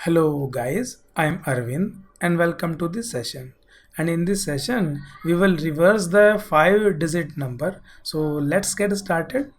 Hello guys, I am Arvind and welcome to this session. And in this session, we will reverse the 5-digit number. So let's get started.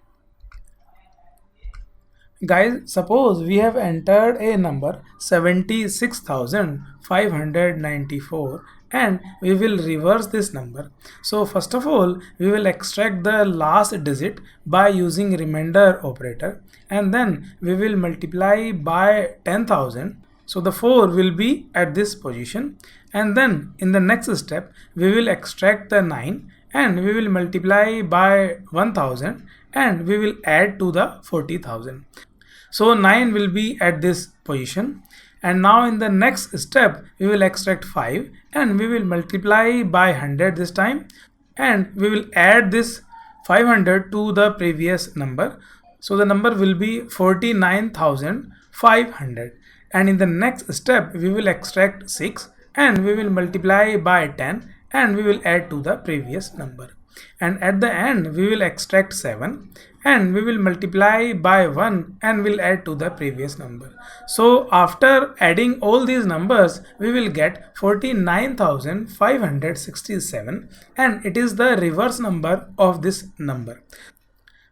Guys, suppose we have entered a number 76,594 and we will reverse this number. So first of all, we will extract the last digit by using remainder operator and then we will multiply by 10,000. So the 4 will be at this position and then in the next step we will extract the 9 and we will multiply by 1000 and we will add to the 40,000. So 9 will be at this position and now in the next step we will extract 5 and we will multiply by 100 this time and we will add this 500 to the previous number. So the number will be 49,500 and in the next step we will extract 6 and we will multiply by 10 and we will add to the previous number. And at the end we will extract 7 and we will multiply by 1 and will add to the previous number. So after adding all these numbers we will get 49,567 and it is the reverse number of this number.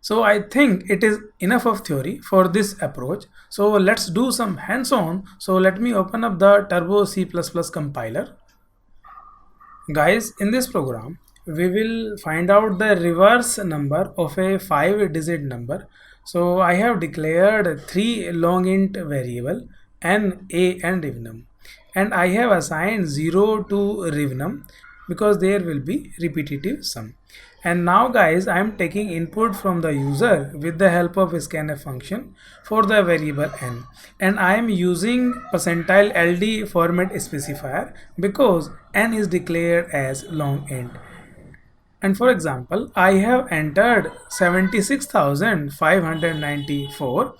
So I think it is enough of theory for this approach. So let's do some hands-on. So let me open up the Turbo C++ compiler. Guys, in this program we will find out the reverse number of a 5-digit number. So I have declared 3 long int variable n, a and rivnum and I have assigned 0 to rivnum because there will be repetitive sum. And now guys, I am taking input from the user with the help of scanf function for the variable n and I am using percentile LD format specifier because n is declared as long int. And for example, I have entered 76,594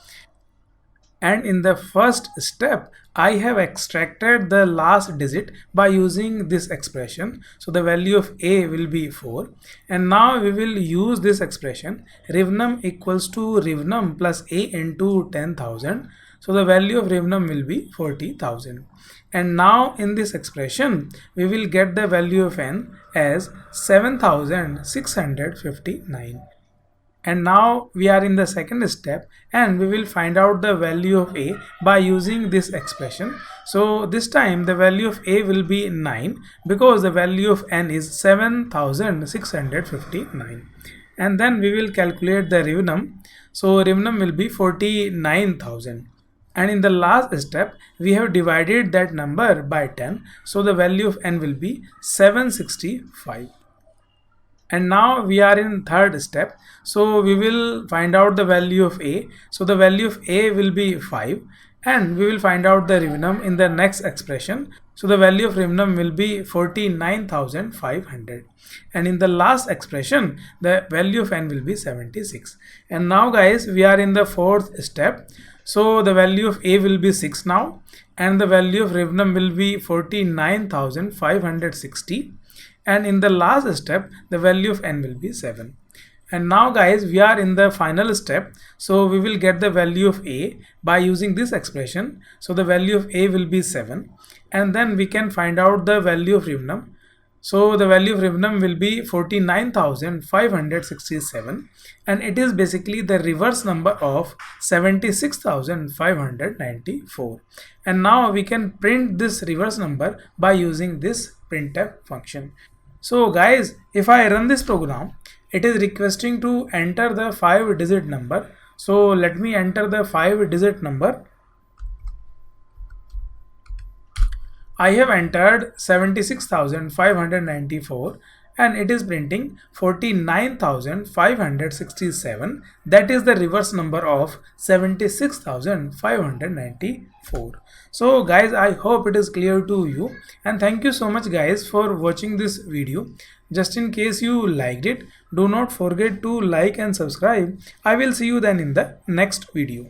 and in the first step I have extracted the last digit by using this expression. So the value of a will be 4 and now we will use this expression rivnum equals to rivnum plus a into 10,000. So the value of rivnum will be 40,000 and now in this expression we will get the value of n as 7,659. And now we are in the second step and we will find out the value of a by using this expression. So this time the value of a will be 9 because the value of n is 7,659 and then we will calculate the rivnum. So rivnum will be 49,000 and in the last step we have divided that number by 10, so the value of n will be 765. And now we are in third step, so we will find out the value of a. So the value of a will be 5 and we will find out the rivnum in the next expression. So the value of rivnum will be 49,500 and in the last expression the value of n will be 76. And now guys, we are in the fourth step. So the value of a will be 6 now and the value of rivnum will be 49,560 and in the last step the value of n will be 7. And now guys, we are in the final step, so we will get the value of a by using this expression. So the value of a will be 7 and then we can find out the value of rivnum. So the value of rivnum will be 49,567 and it is basically the reverse number of 76,594. And now we can print this reverse number by using this printf function. So guys, if I run this program, it is requesting to enter the 5-digit number. So let me enter the 5-digit number. I have entered 76,594 and it is printing 49,567. That is the reverse number of 76,594. So guys, I hope it is clear to you and thank you so much guys for watching this video. Just in case you liked it, do not forget to like and subscribe. I will see you then in the next video.